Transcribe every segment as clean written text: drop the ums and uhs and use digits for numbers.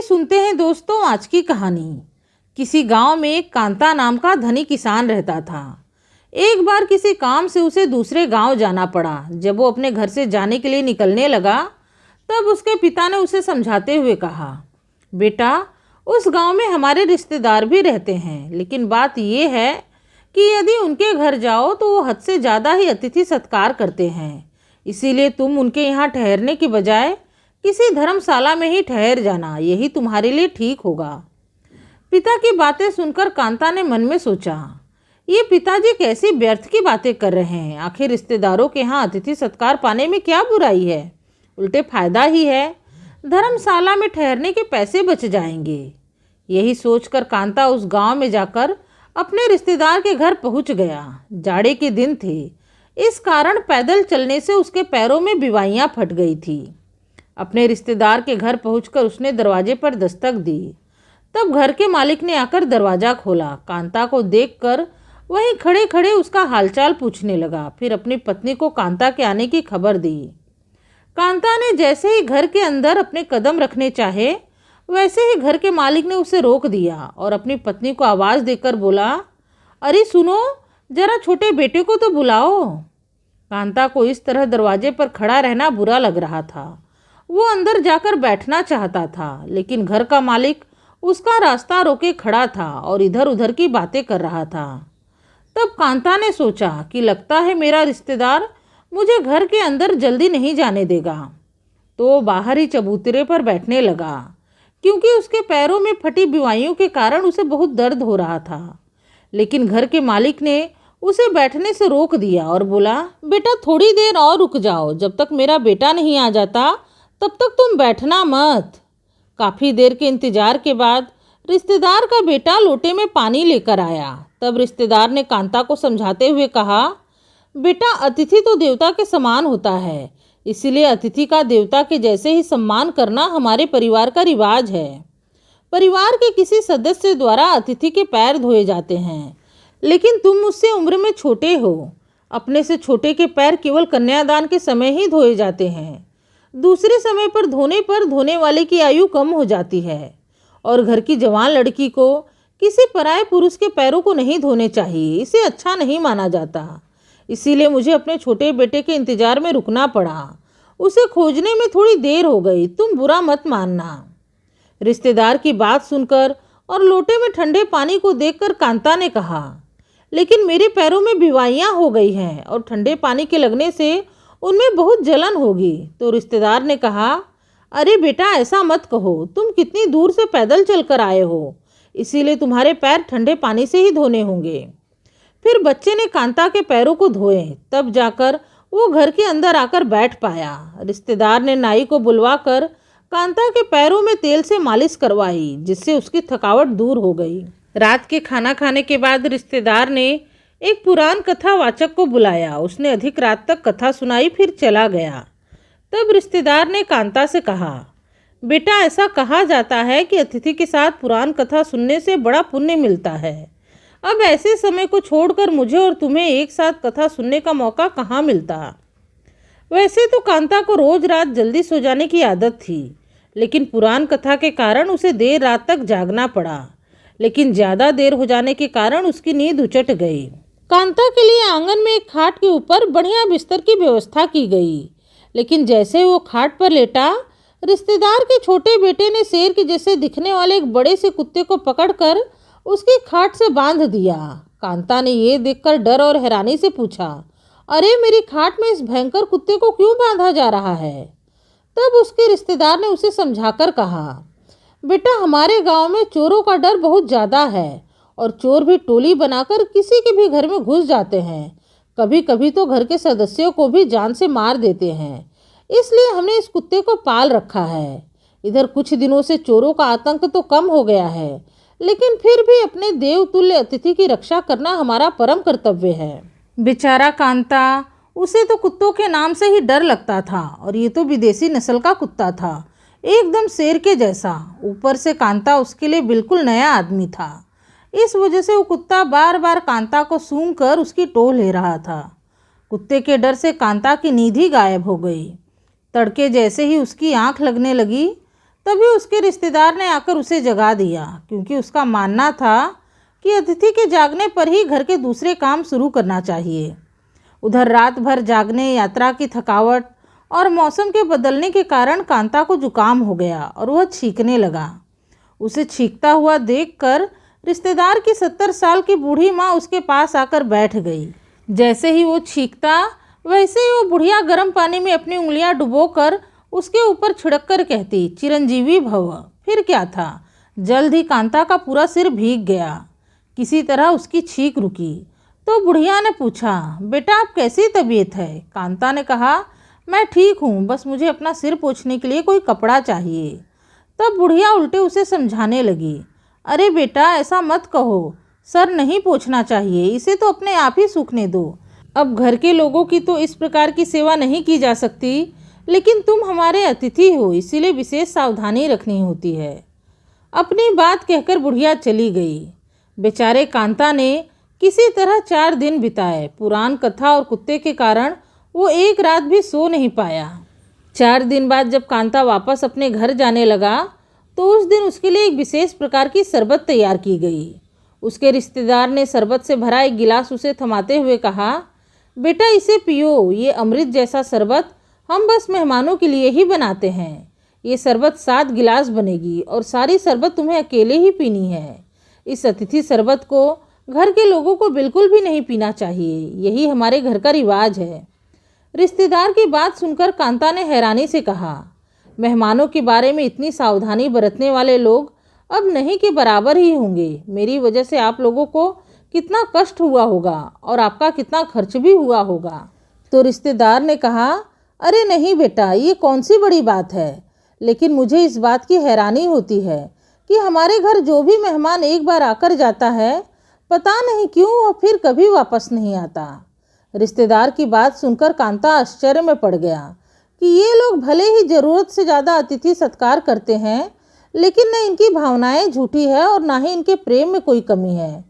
सुनते हैं दोस्तों आज की कहानी। किसी गांव में एक कांता नाम का धनी किसान रहता था। एक बार किसी काम से उसे दूसरे गांव जाना पड़ा। जब वो अपने घर से जाने के लिए निकलने लगा तब उसके पिता ने उसे समझाते हुए कहा, बेटा, उस गांव में हमारे रिश्तेदार भी रहते हैं, लेकिन बात ये है कि यदि उनके घर जाओ तो वो हद से ज़्यादा ही अतिथि सत्कार करते हैं। इसीलिए तुम उनके यहाँ ठहरने की बजाय किसी धर्मशाला में ही ठहर जाना, यही तुम्हारे लिए ठीक होगा। पिता की बातें सुनकर कांता ने मन में सोचा, ये पिताजी कैसी व्यर्थ की बातें कर रहे हैं। आखिर रिश्तेदारों के यहाँ अतिथि सत्कार पाने में क्या बुराई है, उल्टे फायदा ही है। धर्मशाला में ठहरने के पैसे बच जाएंगे। यही सोचकर कांता उस गांव में जाकर अपने रिश्तेदार के घर पहुंच गया। जाड़े के दिन थे, इस कारण पैदल चलने से उसके पैरों में बिवाइयाँ फट गई थी। अपने रिश्तेदार के घर पहुंचकर उसने दरवाजे पर दस्तक दी। तब घर के मालिक ने आकर दरवाज़ा खोला। कांता को देखकर वहीं खड़े खड़े उसका हालचाल पूछने लगा। फिर अपनी पत्नी को कांता के आने की खबर दी। कांता ने जैसे ही घर के अंदर अपने कदम रखने चाहे, वैसे ही घर के मालिक ने उसे रोक दिया और अपनी पत्नी को आवाज़ देकर बोला, अरे सुनो, जरा छोटे बेटे को तो बुलाओ। कांता को इस तरह दरवाजे पर खड़ा रहना बुरा लग रहा था। वो अंदर जाकर बैठना चाहता था, लेकिन घर का मालिक उसका रास्ता रोके खड़ा था और इधर उधर की बातें कर रहा था। तब कांता ने सोचा कि लगता है मेरा रिश्तेदार मुझे घर के अंदर जल्दी नहीं जाने देगा। तो वो बाहर ही चबूतरे पर बैठने लगा, क्योंकि उसके पैरों में फटी बिवाइयों के कारण उसे बहुत दर्द हो रहा था। लेकिन घर के मालिक ने उसे बैठने से रोक दिया और बोला, बेटा, थोड़ी देर और रुक जाओ। जब तक मेरा बेटा नहीं आ जाता तब तक तुम बैठना मत। काफ़ी देर के इंतजार के बाद रिश्तेदार का बेटा लोटे में पानी लेकर आया। तब रिश्तेदार ने कांता को समझाते हुए कहा, बेटा, अतिथि तो देवता के समान होता है, इसीलिए अतिथि का देवता के जैसे ही सम्मान करना हमारे परिवार का रिवाज है। परिवार के किसी सदस्य द्वारा अतिथि के पैर धोए जाते हैं, लेकिन तुम मुझसे उम्र में छोटे हो। अपने से छोटे के पैर केवल कन्यादान के समय ही धोए जाते हैं। दूसरे समय पर धोने वाले की आयु कम हो जाती है। और घर की जवान लड़की को किसी पराये पुरुष के पैरों को नहीं धोने चाहिए, इसे अच्छा नहीं माना जाता। इसीलिए मुझे अपने छोटे बेटे के इंतजार में रुकना पड़ा। उसे खोजने में थोड़ी देर हो गई, तुम बुरा मत मानना। रिश्तेदार की बात सुनकर और लोटे में ठंडे पानी को देखकर कांता ने कहा, लेकिन मेरे पैरों में बिवाइयाँ हो गई हैं और ठंडे पानी के लगने से उनमें बहुत जलन होगी। तो रिश्तेदार ने कहा, अरे बेटा, ऐसा मत कहो, तुम कितनी दूर से पैदल चलकर आए हो, इसीलिए तुम्हारे पैर ठंडे पानी से ही धोने होंगे। फिर बच्चे ने कांता के पैरों को धोए, तब जाकर वो घर के अंदर आकर बैठ पाया। रिश्तेदार ने नाई को बुलवाकर कांता के पैरों में तेल से मालिश करवाई, जिससे उसकी थकावट दूर हो गई। रात के खाना खाने के बाद रिश्तेदार ने एक पुराण कथावाचक को बुलाया। उसने अधिक रात तक कथा सुनाई, फिर चला गया। तब रिश्तेदार ने कांता से कहा, बेटा, ऐसा कहा जाता है कि अतिथि के साथ पुराण कथा सुनने से बड़ा पुण्य मिलता है। अब ऐसे समय को छोड़कर मुझे और तुम्हें एक साथ कथा सुनने का मौका कहाँ मिलता। वैसे तो कांता को रोज रात जल्दी सो जाने की आदत थी, लेकिन पुराण कथा के कारण उसे देर रात तक जागना पड़ा। लेकिन ज़्यादा देर हो जाने के कारण उसकी नींद उचट गई। कांता के लिए आंगन में एक खाट के ऊपर बढ़िया बिस्तर की व्यवस्था की गई, लेकिन जैसे वो खाट पर लेटा, रिश्तेदार के छोटे बेटे ने शेर के जैसे दिखने वाले एक बड़े से कुत्ते को पकड़कर उसकी खाट से बांध दिया। कांता ने ये देखकर डर और हैरानी से पूछा, अरे, मेरी खाट में इस भयंकर कुत्ते को क्यों बांधा जा रहा है? तब उसके रिश्तेदार ने उसे समझाकर कहा, बेटा, हमारे गांव में चोरों का डर बहुत ज़्यादा है और चोर भी टोली बनाकर किसी के भी घर में घुस जाते हैं। कभी कभी तो घर के सदस्यों को भी जान से मार देते हैं, इसलिए हमने इस कुत्ते को पाल रखा है। इधर कुछ दिनों से चोरों का आतंक तो कम हो गया है, लेकिन फिर भी अपने देवतुल्य अतिथि की रक्षा करना हमारा परम कर्तव्य है। बेचारा कांता, उसे तो कुत्तों के नाम से ही डर लगता था, और ये तो विदेशी नस्ल का कुत्ता था, एकदम शेर के जैसा। ऊपर से कांता उसके लिए बिल्कुल नया आदमी था। इस वजह से वो कुत्ता बार बार कांता को सूंघ कर उसकी टोह ले रहा था। कुत्ते के डर से कांता की नींद ही गायब हो गई। तड़के जैसे ही उसकी आंख लगने लगी, तभी उसके रिश्तेदार ने आकर उसे जगा दिया, क्योंकि उसका मानना था कि अतिथि के जागने पर ही घर के दूसरे काम शुरू करना चाहिए। उधर रात भर जागने, यात्रा की थकावट और मौसम के बदलने के कारण कांता को जुकाम हो गया और वह छींकने लगा। उसे छींकता हुआ देखकर रिश्तेदार की 70 साल की बूढ़ी माँ उसके पास आकर बैठ गई। जैसे ही वो छींकता वैसे ही वो बुढ़िया गर्म पानी में अपनी उंगलियां डुबोकर उसके ऊपर छिड़क कर कहती, चिरंजीवी भव। फिर क्या था, जल्द ही कांता का पूरा सिर भीग गया। किसी तरह उसकी छींक रुकी तो बुढ़िया ने पूछा, बेटा आप कैसी तबीयत है? कांता ने कहा, मैं ठीक हूँ, बस मुझे अपना सिर पोंछने के लिए कोई कपड़ा चाहिए। तब बुढ़िया उल्टे उसे समझाने लगी, अरे बेटा ऐसा मत कहो, सर नहीं पोंछना चाहिए, इसे तो अपने आप ही सूखने दो। अब घर के लोगों की तो इस प्रकार की सेवा नहीं की जा सकती, लेकिन तुम हमारे अतिथि हो, इसीलिए विशेष सावधानी रखनी होती है। अपनी बात कहकर बुढ़िया चली गई। बेचारे कांता ने किसी तरह 4 दिन बिताए। पुराण कथा और कुत्ते के कारण वो एक रात भी सो नहीं पाया। 4 दिन बाद जब कांता वापस अपने घर जाने लगा तो उस दिन उसके लिए एक विशेष प्रकार की शरबत तैयार की गई। उसके रिश्तेदार ने शरबत से भरा एक गिलास उसे थमाते हुए कहा, बेटा इसे पियो, ये अमृत जैसा शरबत हम बस मेहमानों के लिए ही बनाते हैं। ये शरबत 7 गिलास बनेगी और सारी शरबत तुम्हें अकेले ही पीनी है। इस अतिथि शरबत को घर के लोगों को बिल्कुल भी नहीं पीना चाहिए, यही हमारे घर का रिवाज है। रिश्तेदार की बात सुनकर कांता ने हैरानी से कहा, मेहमानों के बारे में इतनी सावधानी बरतने वाले लोग अब नहीं के बराबर ही होंगे। मेरी वजह से आप लोगों को कितना कष्ट हुआ होगा और आपका कितना खर्च भी हुआ होगा। तो रिश्तेदार ने कहा, अरे नहीं बेटा, ये कौन सी बड़ी बात है, लेकिन मुझे इस बात की हैरानी होती है कि हमारे घर जो भी मेहमान एक बार आकर जाता है, पता नहीं क्यों वो फिर कभी वापस नहीं आता। रिश्तेदार की बात सुनकर कांता आश्चर्य में पड़ गया कि ये लोग भले ही ज़रूरत से ज़्यादा अतिथि सत्कार करते हैं, लेकिन न इनकी भावनाएं झूठी है और ना ही इनके प्रेम में कोई कमी है।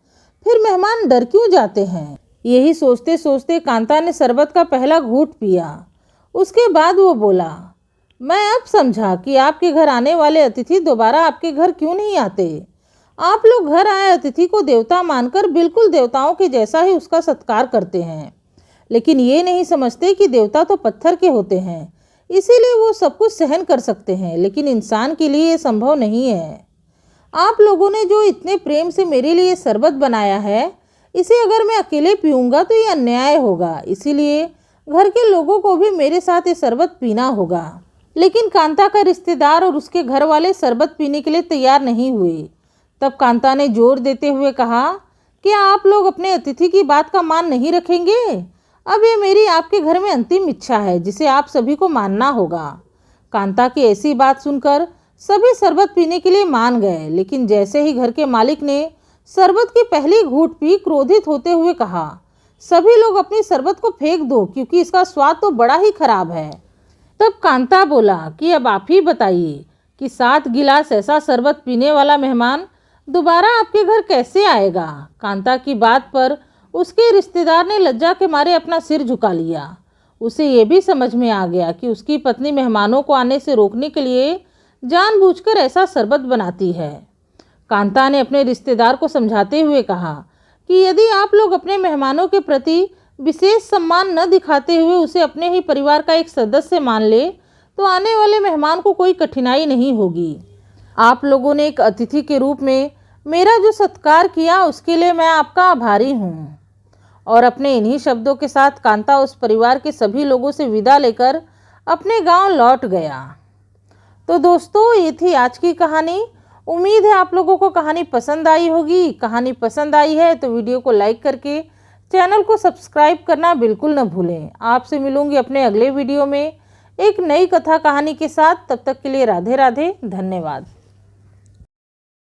फिर मेहमान डर क्यों जाते हैं? यही सोचते सोचते कांता ने शरबत का पहला घूंट पिया। उसके बाद वो बोला, मैं अब समझा कि आपके घर आने वाले अतिथि दोबारा आपके घर क्यों नहीं आते। आप लोग घर आए अतिथि को देवता मानकर बिल्कुल देवताओं के जैसा ही उसका सत्कार करते हैं, लेकिन ये नहीं समझते कि देवता तो पत्थर के होते हैं, इसीलिए वो सब कुछ सहन कर सकते हैं, लेकिन इंसान के लिए ये संभव नहीं है। आप लोगों ने जो इतने प्रेम से मेरे लिए शरबत बनाया है, इसे अगर मैं अकेले पीऊँगा तो ये अन्याय होगा, इसीलिए घर के लोगों को भी मेरे साथ ये शरबत पीना होगा। लेकिन कांता का रिश्तेदार और उसके घर वाले शरबत पीने के लिए तैयार नहीं हुए। तब कांता ने जोर देते हुए कहा, क्या आप लोग अपने अतिथि की बात का मान नहीं रखेंगे? अब ये मेरी आपके घर में अंतिम इच्छा है, जिसे आप सभी को मानना होगा। कांता की ऐसी बात सुनकर सभी शरबत पीने के लिए मान गए, लेकिन जैसे ही घर के मालिक ने शरबत की पहली घूंट पी, क्रोधित होते हुए कहा, सभी लोग अपनी शरबत को फेंक दो, क्योंकि इसका स्वाद तो बड़ा ही खराब है। तब कांता बोला कि अब आप ही बताइए कि 7 गिलास ऐसा शरबत पीने वाला मेहमान दोबारा आपके घर कैसे आएगा। कांता की बात पर उसके रिश्तेदार ने लज्जा के मारे अपना सिर झुका लिया। उसे ये भी समझ में आ गया कि उसकी पत्नी मेहमानों को आने से रोकने के लिए जानबूझकर ऐसा शरबत बनाती है। कांता ने अपने रिश्तेदार को समझाते हुए कहा कि यदि आप लोग अपने मेहमानों के प्रति विशेष सम्मान न दिखाते हुए उसे अपने ही परिवार का एक सदस्य मान ले, तो आने वाले मेहमान को कोई कठिनाई नहीं होगी। आप लोगों ने एक अतिथि के रूप में मेरा जो सत्कार किया, उसके लिए मैं आपका आभारी हूँ। और अपने इन्हीं शब्दों के साथ कांता उस परिवार के सभी लोगों से विदा लेकर अपने गांव लौट गया। तो दोस्तों, ये थी आज की कहानी। उम्मीद है आप लोगों को कहानी पसंद आई होगी। कहानी पसंद आई है तो वीडियो को लाइक करके चैनल को सब्सक्राइब करना बिल्कुल न भूलें। आपसे मिलूंगी अपने अगले वीडियो में एक नई कथा कहानी के साथ। तब तक के लिए राधे राधे, धन्यवाद।